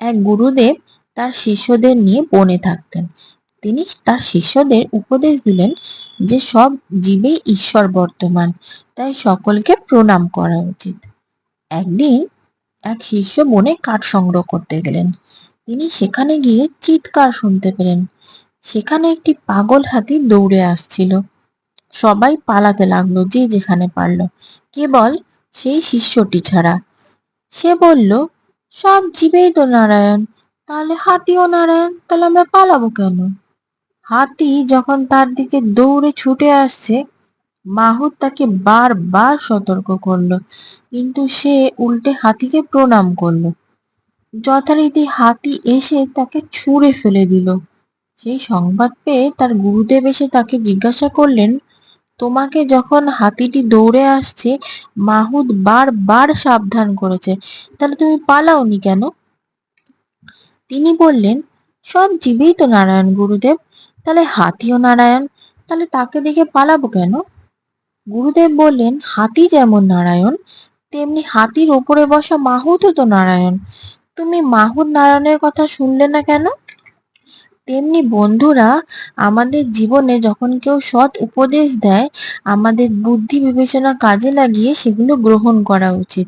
এক গুরুদেব তার শিষ্যদের নিয়ে বনে থাকতেন। তিনি তার শিষ্যদের উপদেশ দিলেন যে সব জীবেই ঈশ্বর বর্তমান, তাই সকলকে প্রণাম করা উচিত। একদিন এক শিষ্য বনে কাঠ সংগ্রহ করতে গেলেন। তিনি সেখানে গিয়ে চিৎকার শুনতে পেলেন। সেখানে একটি পাগল হাতি দৌড়ে আসছিল। সবাই পালাতে লাগলো যে যেখানে পারল, কেবল সেই শিষ্যটি ছাড়া। সে বলল, সব জীবেই তো নারায়ণ, তাহলে হাতিও নারায়ণ, তাহলে আমরা পালাবো কেন? হাতি যখন তার দিকে দৌড়ে ছুটে আসছে, মাহুত তাকে বারবার সতর্ক করলো, কিন্তু সে উল্টে হাতিকে প্রণাম করলো। যথারীতি হাতি এসে তাকে ছুঁড়ে ফেলে দিল। সেই সংবাদ পেয়ে তার গুরুদেব এসে তাকে জিজ্ঞাসা করলেন, তোমাকে যখন হাতিটি দৌড়ে আসছে মাহুত বারবার সাবধান করেছে, তাহলে তুমি পালাওনি কেন? তিনি বললেন, সব জীবেই তো নারায়ণ গুরুদেব, তাহলে হাতিও নারায়ণ, তাহলে তাকে দেখে পালাবো কেন? গুরুদেব বললেন, হাতি যেমন নারায়ণ, তেমনি হাতির ওপরে বসা মাহুতও তো নারায়ণ। তুমি মাহুত নারায়ণের কথা শুনলে না কেন? তেমনি বন্ধুরা, আমাদের জীবনে যখন কেউ সৎ উপদেশ দেয়, আমাদের বুদ্ধি বিবেচনা কাজে লাগিয়ে সেগুলো গ্রহণ করা উচিত।